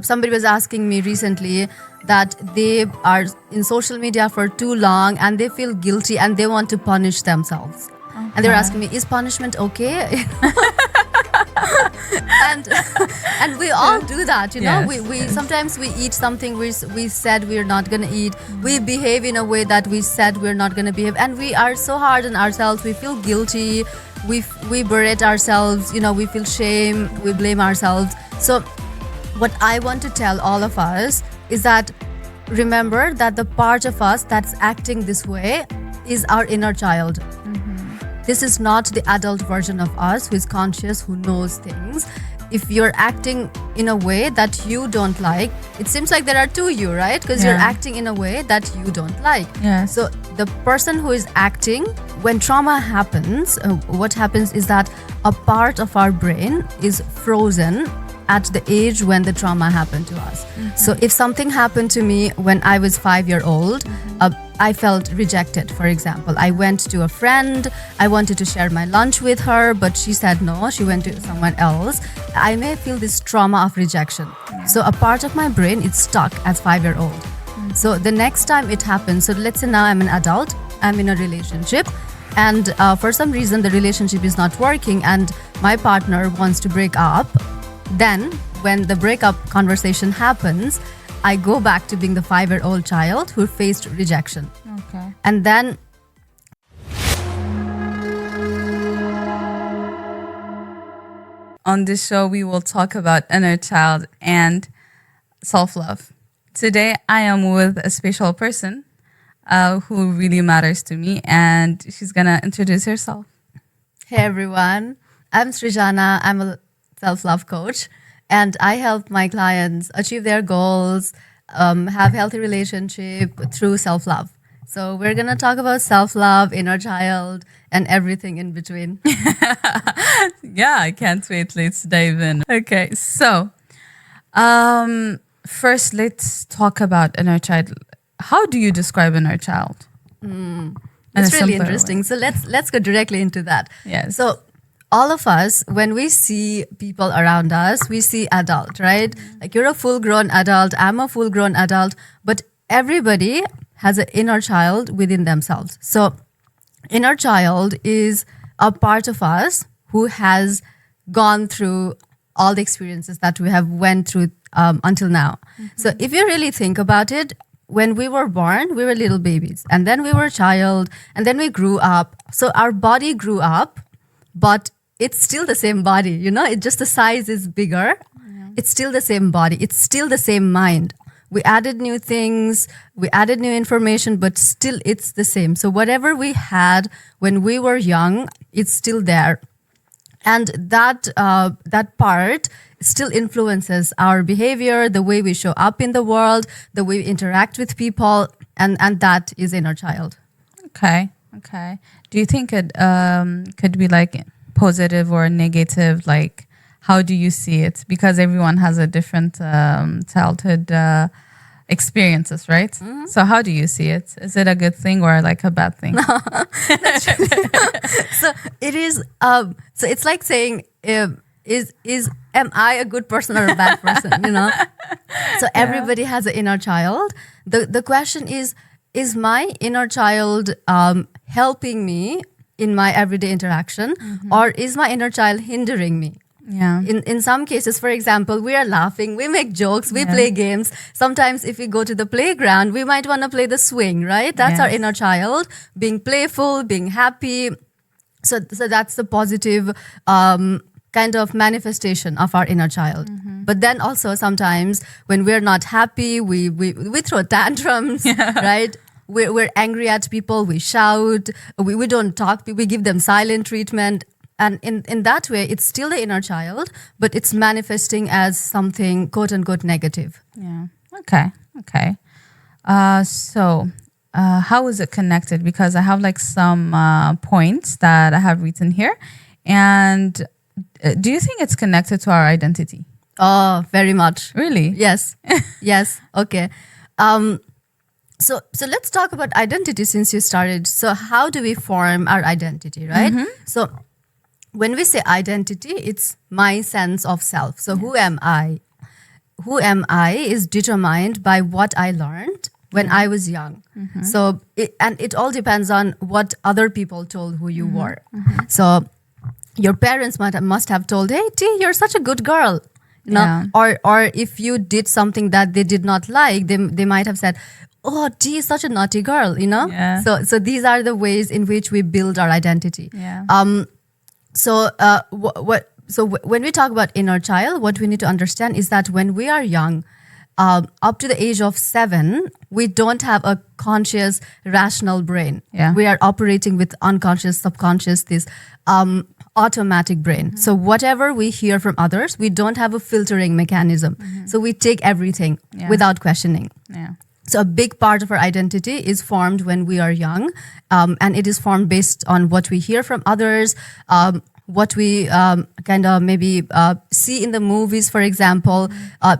somebody was asking me recently that they are in social media for too long and they feel guilty and they want to punish themselves. And they're asking me, is punishment okay? and we all do that, you know. Yes, We sometimes we eat something we said we're not going to eat. We behave in a way that we said we're not going to behave, and we are so hard on ourselves. We feel guilty. We berate ourselves, you know. We feel shame. We blame ourselves. So what I want to tell all of us is that remember that the part of us that's acting this way is our inner child. This is not the adult version of us who is conscious, who knows things. If you're acting in a way that you don't like, it seems like there are two you, right? Because you're acting in a way that you don't like. Yes. So the person who is acting, when trauma happens, what happens is that a part of our brain is frozen at the age when the trauma happened to us. So if something happened to me when I was 5 years old, I felt rejected, for example. I went to a friend, I wanted to share my lunch with her, but she said no, she went to someone else. I may feel this trauma of rejection. So a part of my brain is stuck as 5 years old. So the next time it happens, so let's say now I'm an adult, I'm in a relationship, and for some reason the relationship is not working and my partner wants to break up. Then when the breakup conversation happens, I go back to being the 5-year-old child who faced rejection. Okay. And then On this show, we will talk about inner child and self-love. Today, I am with a special person who really matters to me, and she's gonna introduce herself. hey everyone, I'm Srijana. I'm a self-love coach, and I help my clients achieve their goals, have healthy relationship through self-love. So we're gonna talk about self-love, inner child, and everything in between. Yeah, I can't wait. Let's dive in. Okay, so first, let's talk about inner child. How do you describe inner child? In a It's really simpler interesting. way. So let's go directly into that. Yes. So all of us, when we see people around us, we see adult, right? Like you're a full-grown adult, I'm a full-grown adult, but everybody has an inner child within themselves. So inner child is a part of us who has gone through all the experiences that we have went through until now. So if you really think about it, when we were born, we were little babies, and then we were a child, and then we grew up. So our body grew up, but it's still the same body, you know, it just the size is bigger. It's still the same body. It's still the same mind. We added new things, we added new information, but still it's the same. So whatever we had when we were young, it's still there. And that part still influences our behavior, the way we show up in the world, the way we interact with people, and that is inner child. Okay. Do you think it could be like positive or negative? Like, how do you see it? Because everyone has a different childhood experiences, right? So how do you see it? Is it a good thing or like a bad thing? So it is. So it's like saying, am I a good person or a bad person? You know. So everybody has an inner child. The question is my inner child helping me in my everyday interaction, or is my inner child hindering me? Yeah. In some cases, for example, we are laughing, we make jokes, we play games. Sometimes if we go to the playground, we might want to play the swing, right? That's our inner child, being playful, being happy. So that's the positive kind of manifestation of our inner child. But then also sometimes when we're not happy, we throw tantrums, right? We're angry at people, we shout, we don't talk, we give them silent treatment. And in that way, it's still the inner child, but it's manifesting as something quote unquote negative. Yeah. Okay. So how is it connected? Because I have like some points that I have written here. And do you think it's connected to our identity? Oh, very much. Really? Yes. Yes. Okay. So let's talk about identity since you started. So how do we form our identity, right? So when we say identity, it's my sense of self. So who am I? who am I is determined by what I learned when I was young. So it all depends on what other people told who you were. So your parents must have told, hey T, you're such a good girl, you know. Or if you did something that they did not like, they might have said, oh, T is such a naughty girl, you know. So these are the ways in which we build our identity. So when we talk about inner child, what we need to understand is that when we are young, up to the age of 7, we don't have a conscious, rational brain. We are operating with unconscious, subconscious, this automatic brain. So whatever we hear from others, we don't have a filtering mechanism. So we take everything without questioning. So a big part of our identity is formed when we are young, and it is formed based on what we hear from others, what we kind of maybe see in the movies, for example.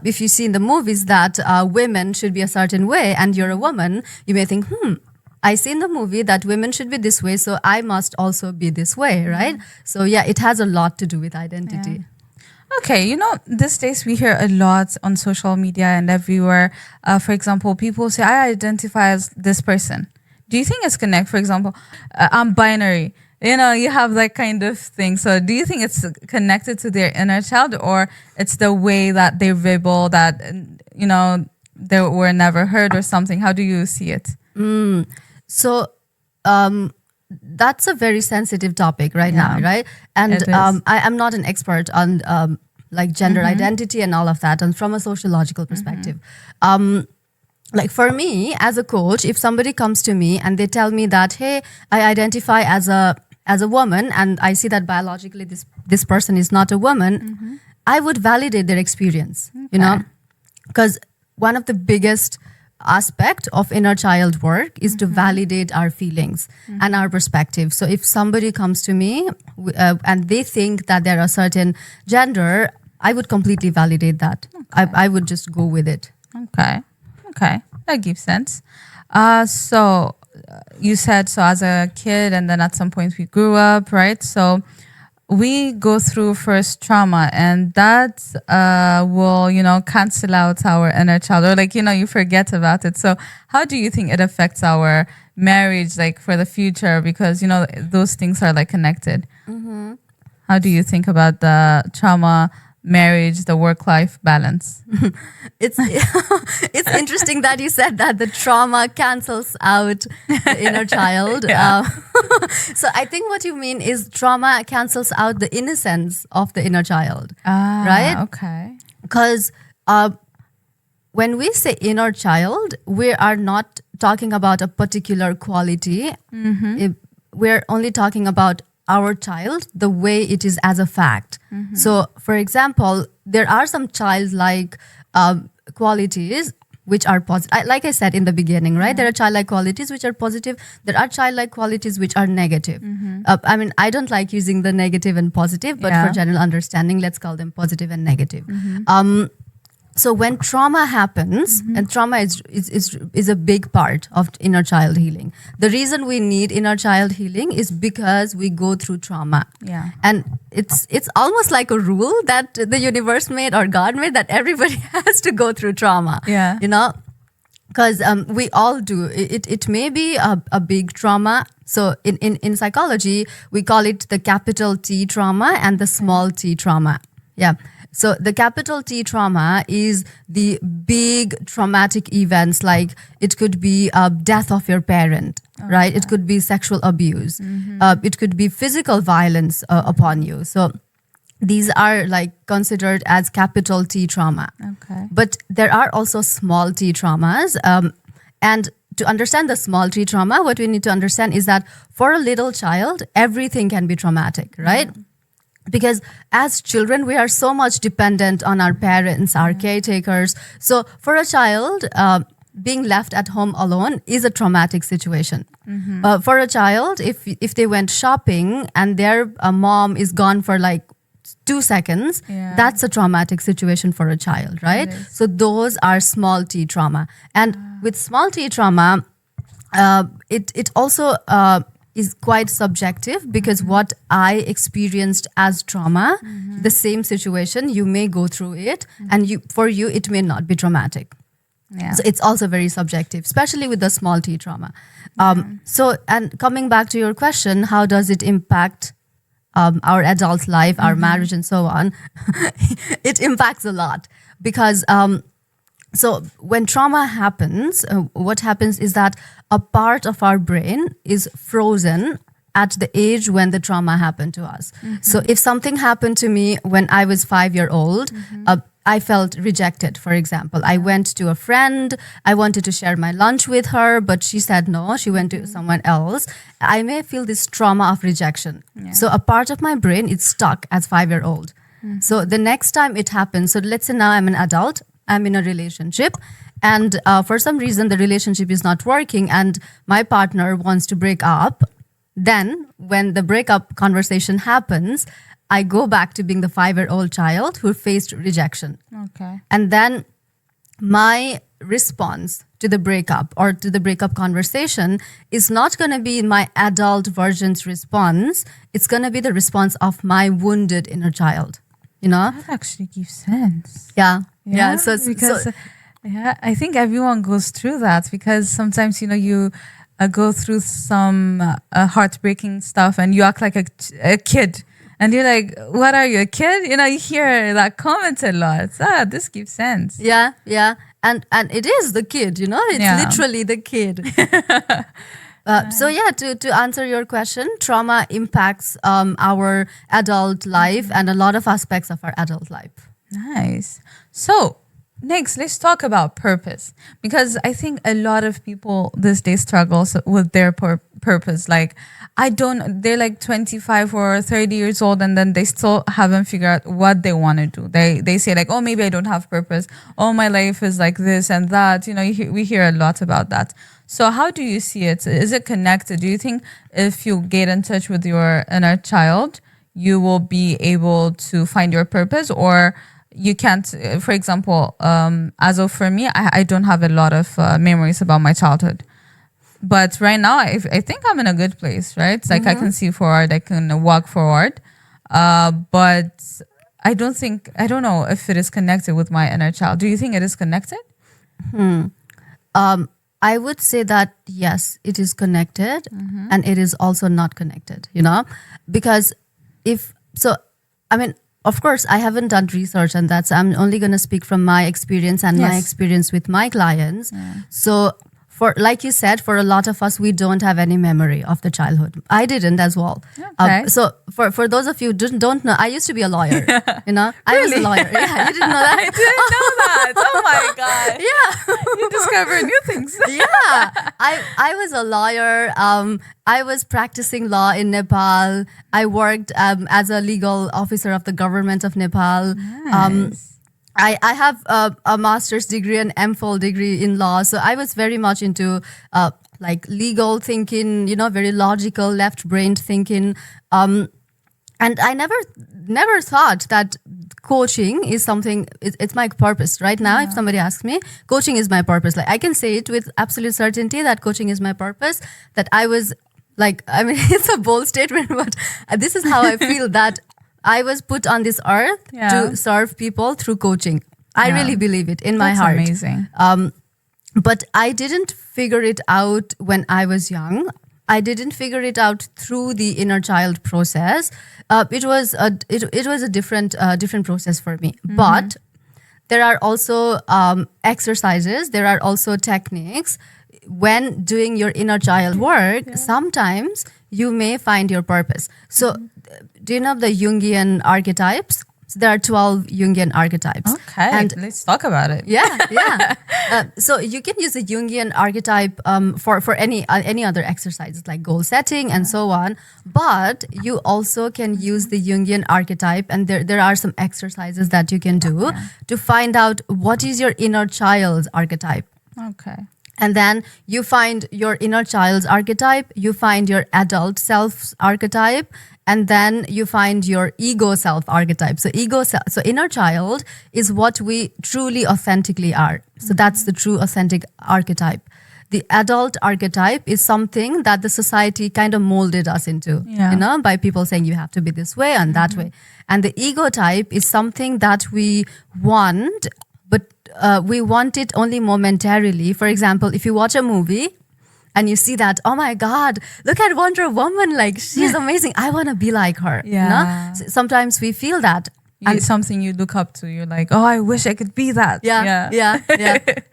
If you see in the movies that women should be a certain way and you're a woman, you may think, I see in the movie that women should be this way, so I must also be this way, right? So yeah, it has a lot to do with identity. Okay, you know, these days we hear a lot on social media and everywhere. For example, people say, I identify as this person. Do you think it's connected? For example, I'm binary. You know, you have that kind of thing. So do you think it's connected to their inner child, or it's the way that they rebel, that, you know, they were never heard or something? How do you see it? So that's a very sensitive topic right now, right? And I am not an expert on like gender identity and all of that, and from a sociological perspective. Like for me as a coach, if somebody comes to me and they tell me that, hey, I identify as a woman, and I see that biologically this person is not a woman, I would validate their experience, you know, because one of the biggest aspect of inner child work is to validate our feelings and our perspective. So if somebody comes to me and they think that they're a certain gender, I would completely validate that. I would just go with it. Okay, that gives sense. So you said, so as a kid, and then at some point we grew up, right? So we go through first trauma, and that will, you know, cancel out our inner child, or like, you know, you forget about it. So how do you think it affects our marriage, like for the future? Because, you know, those things are like connected. How do you think about the trauma, marriage, the work-life balance? It's interesting that you said that the trauma cancels out the inner child. So I think what you mean is trauma cancels out the innocence of the inner child, right? Okay. Because when we say inner child, we are not talking about a particular quality. We're only talking about our child, the way it is as a fact. So, for example, there are some childlike qualities which are positive. Like I said in the beginning, right? There are childlike qualities which are positive. There are childlike qualities which are negative. I mean, I don't like using the negative and positive, but for general understanding, let's call them positive and negative. So when trauma happens, and trauma is a big part of inner child healing. The reason we need inner child healing is because we go through trauma. And it's almost like a rule that the universe made or God made, that everybody has to go through trauma. You know, because we all do. It may be a big trauma. So in psychology, we call it the capital T trauma and the small t trauma. So the capital T trauma is the big traumatic events, like it could be death of your parent, right? It could be sexual abuse. It could be physical violence upon you. So these are like considered as capital T trauma. But there are also small t traumas. And to understand the small t trauma, what we need to understand is that for a little child, everything can be traumatic, right? Because as children, we are so much dependent on our parents, our caretakers. So for a child, being left at home alone is a traumatic situation. For a child, if they went shopping and their mom is gone for like 2 seconds, that's a traumatic situation for a child, right? So those are small t trauma. And with small t trauma, it also is quite subjective because what I experienced as trauma, the same situation, you may go through it, and for you it may not be traumatic. Yeah. So it's also very subjective, especially with the small t trauma. So, and coming back to your question, how does it impact our adult life, our marriage, and so on? It impacts a lot because so when trauma happens, what happens is that a part of our brain is frozen at the age when the trauma happened to us. So if something happened to me when I was 5-year-old, I felt rejected, for example. I went to a friend, I wanted to share my lunch with her, but she said no, she went to someone else. I may feel this trauma of rejection. So a part of my brain is stuck as 5-year-old. So the next time it happens, so let's say now I'm an adult, I'm in a relationship, and for some reason the relationship is not working and my partner wants to break up. Then when the breakup conversation happens, I go back to being the 5-year-old child who faced rejection. Okay. And then my response to the breakup or to the breakup conversation is not going to be my adult version's response. It's going to be the response of my wounded inner child, you know? That actually gives sense. Yeah. Yeah. So, Yeah, I think everyone goes through that because sometimes, you go through some heartbreaking stuff and you act like a kid. And you're like, what are you, a kid? You hear that comment a lot. This gives sense. Yeah, yeah. And it is the kid, it's literally the kid. So yeah, to answer your question, trauma impacts our adult life and a lot of aspects of our adult life. Nice. So next, let's talk about purpose, because I think a lot of people these days struggle with their purpose. Like, they're like 25 or 30 years old and then they still haven't figured out what they want to do. They say like, oh, maybe I don't have purpose. Oh, my life is like this and that. We hear a lot about that. So how do you see it? Is it connected? Do you think if you get in touch with your inner child, you will be able to find your purpose, or you can't? For example, as of for me, I don't have a lot of memories about my childhood. But right now, I think I'm in a good place, right? It's like I can see forward, I can walk forward. But I don't know if it is connected with my inner child. Do you think it is connected? I would say that yes, it is connected, and it is also not connected, because of course, I haven't done research on that, so I'm only going to speak from my experience and my experience with my clients. So like you said, for a lot of us, we don't have any memory of the childhood. I didn't as well. Okay. So for those of you who don't know, I used to be a lawyer. I was a lawyer. Yeah, you didn't know that? I didn't know that. Oh my God. Yeah. You discover new things. Yeah. I was a lawyer. I was practicing law in Nepal. I worked as a legal officer of the government of Nepal. Nice. I have a master's degree and MPhil degree in law. So I was very much into like legal thinking, very logical, left-brained thinking. And I never thought that coaching is something, it's my purpose. Right now, if somebody asks me, coaching is my purpose. Like I can say it with absolute certainty that coaching is my purpose, that I was like, it's a bold statement, but this is how I feel that I was put on this earth to serve people through coaching. I really believe it in my heart. That's amazing. But I didn't figure it out when I was young. I didn't figure it out through the inner child process. It was a different process for me. But there are also exercises. There are also techniques. When doing your inner child work, sometimes you may find your purpose. So, do you know the Jungian archetypes? So there are 12 Jungian archetypes. Okay, and let's talk about it. Yeah. So you can use the Jungian archetype for any other exercises like goal setting and so on. But you also can use the Jungian archetype, and there are some exercises that you can do to find out what is your inner child's archetype. Okay. And then you find your inner child's archetype, you find your adult self's archetype, and then you find your ego self archetype. So inner child is what we truly authentically are. So that's the true authentic archetype. the adult archetype is something that the society kind of molded us into, by people saying you have to be this way and that way. And the ego type is something that we want, but we want it only momentarily. For example, if you watch a movie and you see that, oh my God, look at Wonder Woman, like she's amazing. I want to be like her. Yeah. Sometimes we feel that. It's something you look up to. You're like, oh, I wish I could be that. Yeah.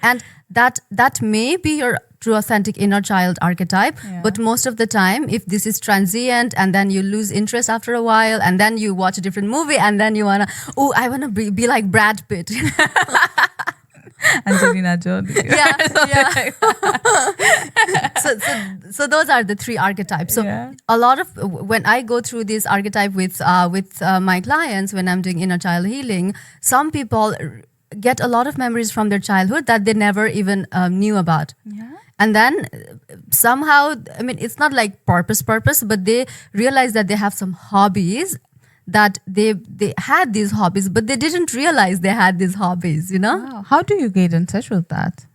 And that may be your true authentic inner child archetype, but most of the time, if this is transient and then you lose interest after a while and then you watch a different movie and then you want to, I want to be like Brad Pitt. Angelina Jolie. Yeah. So those are the three archetypes. So a lot of, when I go through this archetype with my clients, when I'm doing inner child healing, some people get a lot of memories from their childhood that they never even knew about. And then somehow, I mean, it's not like purpose, but they realize that they have some hobbies, that they had these hobbies, but they didn't realize they had these hobbies, Wow. How do you get in touch with that?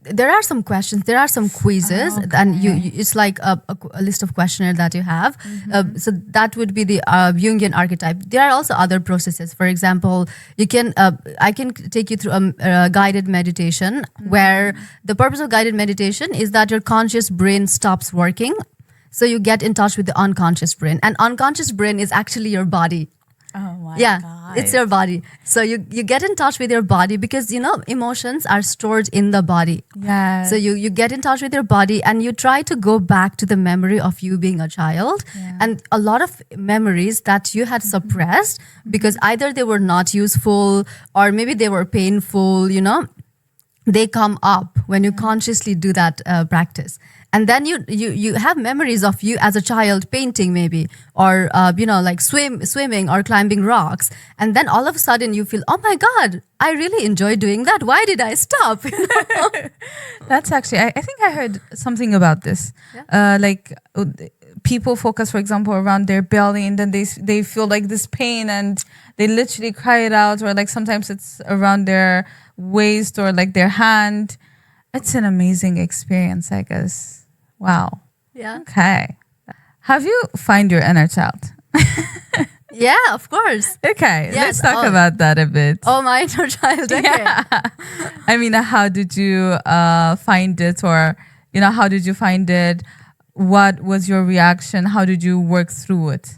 There are some questions, there are some quizzes, and it's like a list of questionnaire that you have. So that would be the Jungian archetype. There are also other processes. For example, I can take you through a guided meditation where the purpose of guided meditation is that your conscious brain stops working. So you get in touch with the unconscious brain. And unconscious brain is actually your body. Oh my God. It's your body. So you get in touch with your body because, emotions are stored in the body. Yes. So you get in touch with your body and you try to go back to the memory of you being a child. And a lot of memories that you had suppressed because either they were not useful or maybe they were painful, they come up when you consciously do that practice. And then you have memories of you as a child painting maybe, or, like swimming or climbing rocks. And then all of a sudden you feel, oh my God, I really enjoy doing that. Why did I stop? That's actually, I think I heard something about this. People focus, for example, around their belly and then they feel like this pain and they literally cry it out, or like sometimes it's around their waist or like their hand. It's an amazing experience, I guess. Wow. Yeah. Okay. Have you found your inner child? Yeah, of course. Okay. Yes, Let's talk about that a bit. Oh, my inner child. Okay. Yeah. I mean, how did you find it, or, how did you find it? What was your reaction? How did you work through it?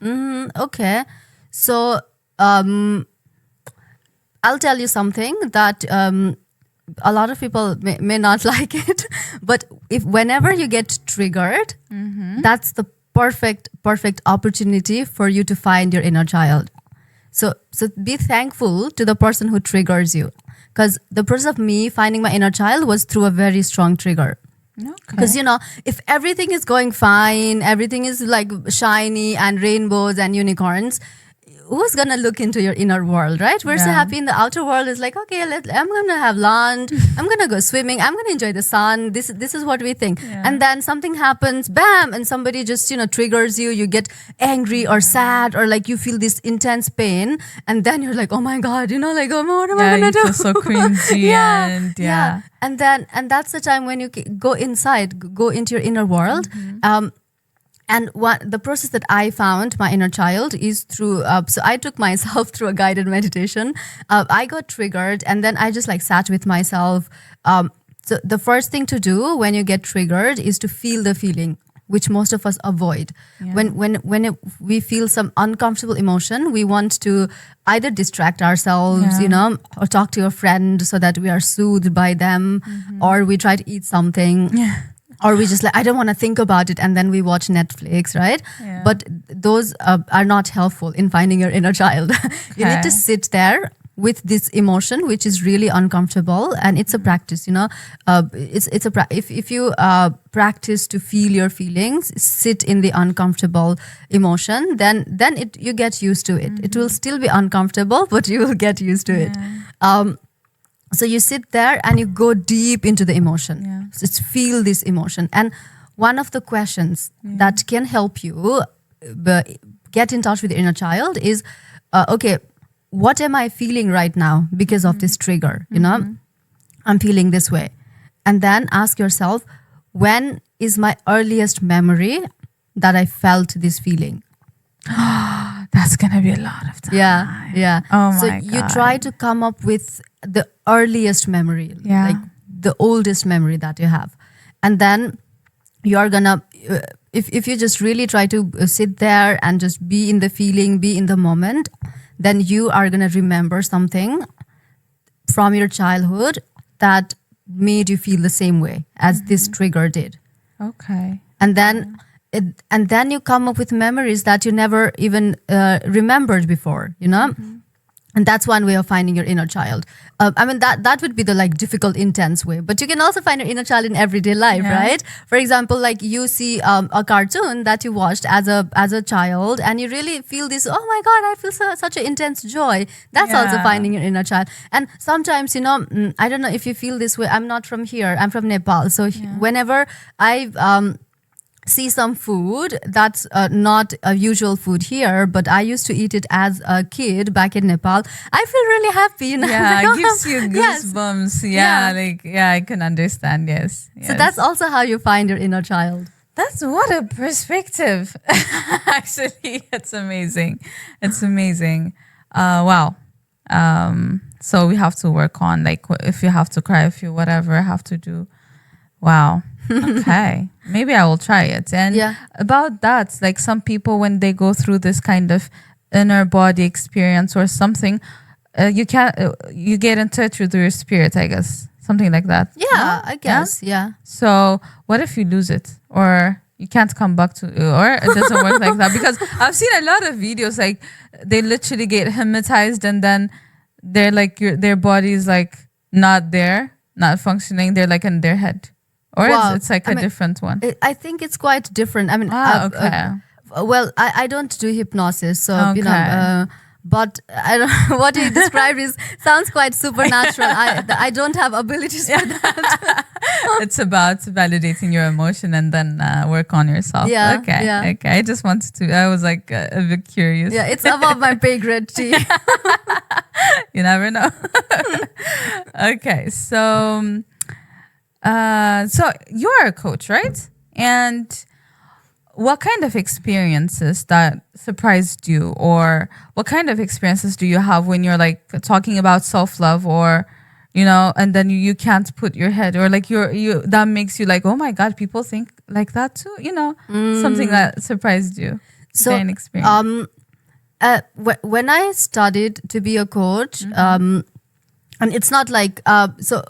Okay. So I'll tell you something that a lot of people may not like it, but whenever you get triggered, that's the perfect opportunity for you to find your inner child. So be thankful to the person who triggers you, because the process of me finding my inner child was through a very strong trigger. Because if everything is going fine, everything is like shiny and rainbows and unicorns, who's gonna look into your inner world, right? We're so happy in the outer world. It's like, okay, I'm gonna have lunch, I'm gonna go swimming, I'm gonna enjoy the sun. This is what we think. And then something happens, bam, and somebody just triggers you. You get angry or sad, or like you feel this intense pain, and then you're like, oh my God, like, oh, what am I gonna do? Feel so cringy. And that's the time when you go inside, go into your inner world. And the process that I found my inner child is through, so I took myself through a guided meditation. I got triggered and then I just like sat with myself. So the first thing to do when you get triggered is to feel the feeling, which most of us avoid. When we feel some uncomfortable emotion, we want to either distract ourselves, or talk to a friend so that we are soothed by them, or we try to eat something. Or we just like, I don't want to think about it. And then we watch Netflix, right? But those are not helpful in finding your inner child. You need to sit there with this emotion, which is really uncomfortable. And it's a practice, if you practice to feel your feelings, sit in the uncomfortable emotion, then you get used to it. It will still be uncomfortable, but you will get used to it. So you sit there and you go deep into the emotion. So it's feel this emotion. And one of the questions that can help you get in touch with your inner child is, okay, what am I feeling right now because of this trigger? I'm feeling this way. and then ask yourself, when is my earliest memory that I felt this feeling? That's gonna be a lot of time. Yeah. Oh so my you God. try to come up with the earliest memory, Yeah. like the oldest memory that you have. And then you're gonna, if you just really try to sit there and just be in the feeling, be in the moment, then you are gonna remember something from your childhood that made you feel the same way as this trigger did. Okay. And then and then you come up with memories that you never even remembered before, you know. And that's one way of finding your inner child. I mean, that would be the like difficult, intense way. But you can also find your inner child in everyday life, Yeah. right? For example, like you see a cartoon that you watched as a child, and you really feel this. Oh my God, I feel such an intense joy. That's also Yeah. finding your inner child. And sometimes, you know, I don't know if you feel this way. I'm not from here. I'm from Nepal. So whenever I see some food that's not a usual food here, but I used to eat it as a kid back in Nepal, I feel really happy, you know. Yeah, Like, it gives you yes. goosebumps. Yeah. I can understand. Yes. So that's also how you find your inner child. That's what a perspective. Actually, it's amazing. It's amazing. Wow. So we have to work on, like, if you have to cry, if you whatever have to do. Wow. Okay. Maybe I will try it. And Yeah. about that, like some people, when they go through this kind of inner body experience or something, you get in touch with your spirit, I guess. Something like that. Yeah, No? I guess. Yeah. So what if you lose it, or you can't come back to, or it doesn't work like that? Because I've seen a lot of videos, like they literally get hypnotized and then they're like, their body is like not there, not functioning. They're like in their head, or Wow. it's like I a mean, different one. I think it's quite different. I mean, Okay. well, I don't do hypnosis, so you know. Okay. But I don't. What you described sounds quite supernatural. I don't have abilities for that. It's about validating your emotion and then work on yourself. Yeah, Okay. yeah. Okay. I just wanted to. I was like a bit curious. Yeah, it's above my pay grade. T. You never know. Okay. So you're a coach, right? And what kind of experiences that surprised you, or what kind of experiences do you have when you're like talking about self-love, or you know, and then you can't put your head, or like you that makes you like, oh my God, people think like that too, you know, something that surprised you. So, an experience. When I studied to be a coach, and it's not like so.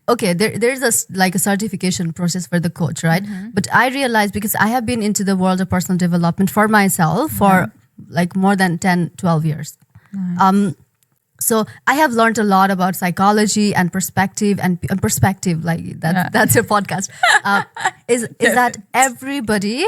Okay, there's a certification process for the coach, right? But I realized, because I have been into the world of personal development for myself for like more than 10, 12 years. Nice. So I have learned a lot about psychology and perspective, and perspective, like that's your podcast. Is that everybody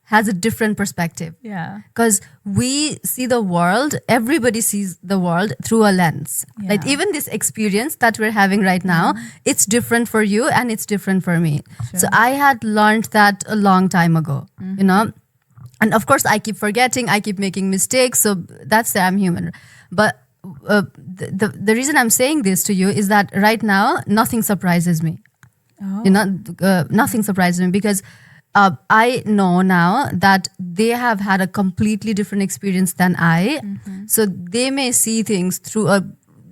has a different perspective. Yeah. Because we see the world, everybody sees the world through a lens. Yeah. Like even this experience that we're having right now, it's different for you and it's different for me. Sure. So I had learned that a long time ago, you know. And of course, I keep forgetting, I keep making mistakes. So that's I'm human. But the reason I'm saying this to you is that right now, nothing surprises me. Oh. You know, nothing surprises me, because I know now that they have had a completely different experience than I. So they may see things through a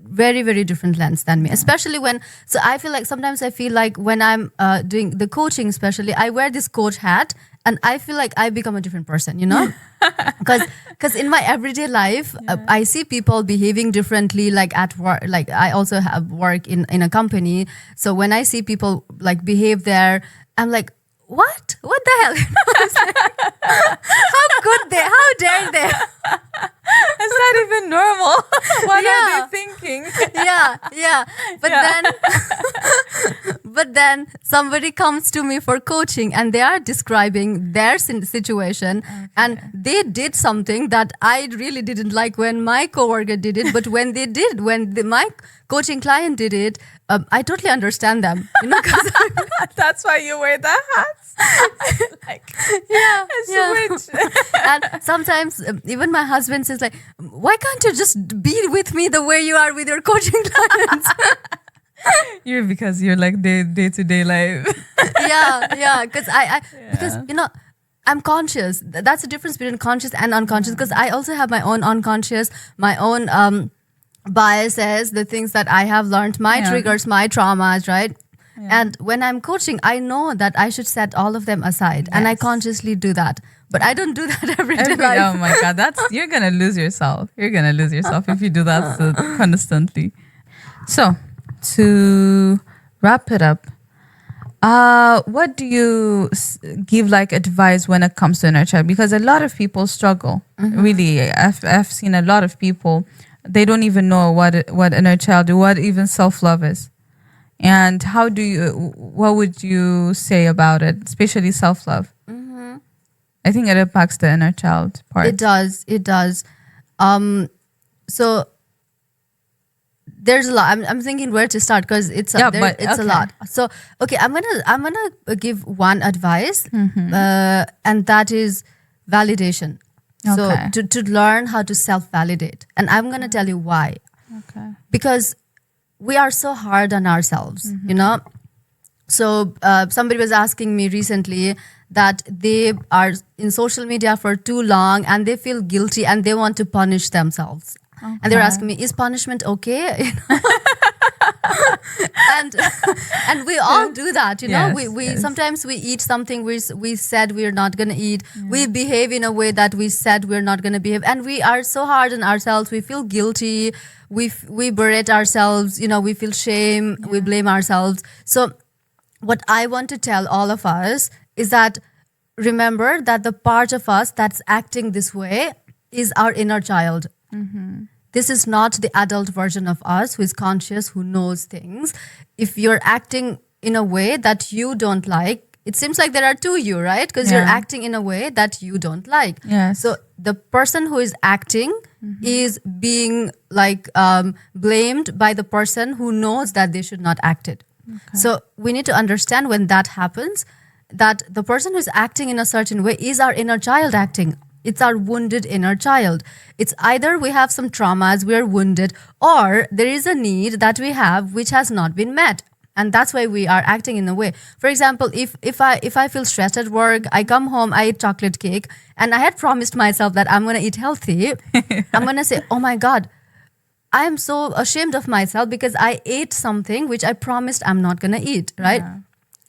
very, very different lens than me, especially so I feel like sometimes I feel like when I'm doing the coaching, especially, I wear this coach hat and I feel like I become a different person, you know? Because in my everyday life, I see people behaving differently, like at work. Like I also have work in a company. So when I see people like behave there, I'm like, what the hell? How dare they? It's not even normal. What are they thinking? Yeah. But then somebody comes to me for coaching and they are describing their situation, and they did something that I really didn't like when my coworker did it. But when my coaching client did it, I totally understand them. You know, 'cause That's why you wear the hats. Like, switch. and sometimes even my husband says like, why can't you just be with me the way you are with your coaching clients? Because you're like day to day life. Yeah, because I'm conscious. That's the difference between conscious and unconscious, because I also have my own unconscious, my own biases, the things that I have learned, my triggers, my traumas, right? And when I'm coaching, I know that I should set all of them aside, and I consciously do that. But I don't do that every day. Oh my God, you're gonna lose yourself. You're gonna lose yourself if you do that constantly. So, to wrap it up, what do you give like advice when it comes to inner child? Because a lot of people struggle. Really, I've seen a lot of people. They don't even know what inner child, what even self-love is. And what would you say about it, especially self-love? I think it impacts the inner child part. It does. So there's a lot. I'm thinking where to start, because it's a lot. So okay, I'm gonna give one advice, and that is validation. Okay. So to learn how to self-validate, and I'm gonna tell you why. Okay. Because we are so hard on ourselves, So somebody was asking me recently that they are in social media for too long and they feel guilty and they want to punish themselves. Okay. And they're asking me, is punishment okay? and we all do that, we sometimes we eat something we said we're not going to eat. We behave in a way that we said we're not going to behave, and we are so hard on ourselves. We feel guilty, we berate ourselves, we feel shame, we blame ourselves. So what I want to tell all of us is that remember that the part of us that's acting this way is our inner child. This is not the adult version of us who is conscious, who knows things. If you're acting in a way that you don't like, it seems like there are two you, right? Because you're acting in a way that you don't like. Yes. So the person who is acting is being blamed by the person who knows that they should not act it. Okay. So we need to understand when that happens, that the person who's acting in a certain way is our inner child acting. It's our wounded inner child. It's either we have some traumas, we're wounded, or there is a need that we have which has not been met. And that's why we are acting in a way. For example, if I feel stressed at work, I come home, I eat chocolate cake, and I had promised myself that I'm going to eat healthy. I'm going to say, oh my God, I am so ashamed of myself because I ate something which I promised I'm not going to eat, right? Yeah.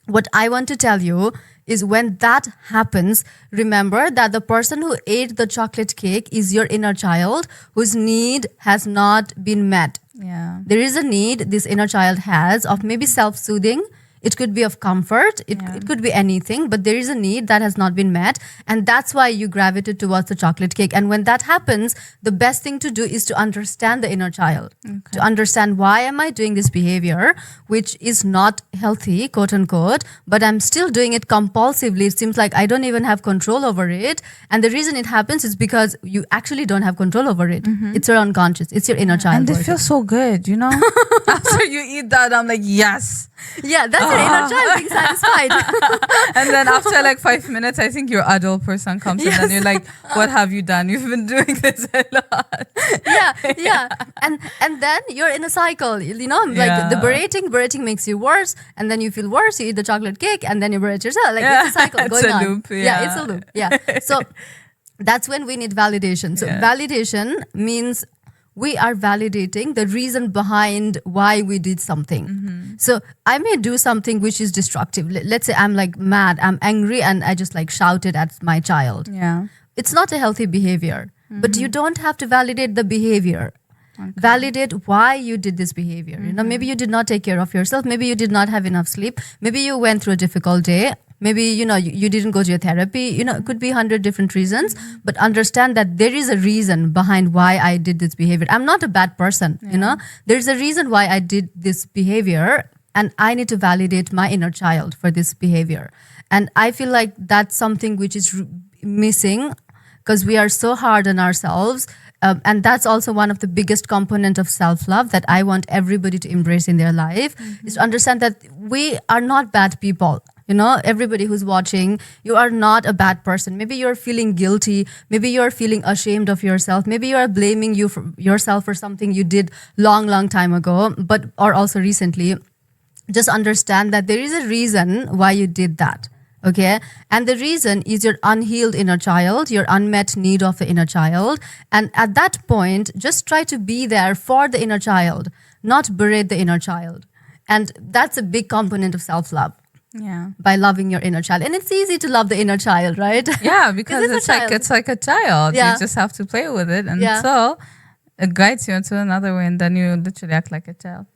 What I want to tell you is when that happens, remember that the person who ate the chocolate cake is your inner child whose need has not been met. Yeah. There is a need this inner child has of maybe self-soothing. It could be of comfort. It could be anything, but there is a need that has not been met. And that's why you gravitate towards the chocolate cake. And when that happens, the best thing to do is to understand the inner child. Okay. To understand, why am I doing this behavior, which is not healthy, quote unquote, but I'm still doing it compulsively. It seems like I don't even have control over it. And the reason it happens is because you actually don't have control over it. It's your unconscious. It's your inner child. And it feels so good, After you eat that, I'm like, yes. Yeah, that's your inner child being satisfied. And then after 5 minutes, I think your adult person comes in and you're like, what have you done? You've been doing this a lot. Yeah. And then you're in a cycle, the berating makes you worse, and then you feel worse, you eat the chocolate cake, and then you berate yourself. It's a cycle going on. Loop, it's a loop. Yeah. So that's when we need validation. So validation means we are validating the reason behind why we did something. So I may do something which is destructive. Let's say I'm mad, I'm angry, and I just shouted at my child. Yeah. It's not a healthy behavior, but you don't have to validate the behavior. Okay. Validate why you did this behavior. Maybe you did not take care of yourself. Maybe you did not have enough sleep. Maybe you went through a difficult day. Maybe, you didn't go to your therapy. It could be 100 different reasons, but understand that there is a reason behind why I did this behavior. I'm not a bad person, There's a reason why I did this behavior, and I need to validate my inner child for this behavior. And I feel like that's something which is missing because we are so hard on ourselves. And that's also one of the biggest component of self-love that I want everybody to embrace in their life, is to understand that we are not bad people. everybody who's watching, you are not a bad person. Maybe you're feeling guilty. Maybe you're feeling ashamed of yourself. Maybe you are blaming yourself for something you did long time ago, or also recently. Just understand that there is a reason why you did that. Okay. And the reason is your unhealed inner child, your unmet need of the inner child. And at that point, just try to be there for the inner child, not berate the inner child. And that's a big component of self-love. Yeah. By loving your inner child. And it's easy to love the inner child, right? Yeah, because it's like a child. Yeah. You just have to play with it. And so it guides you into another way, and then you literally act like a child.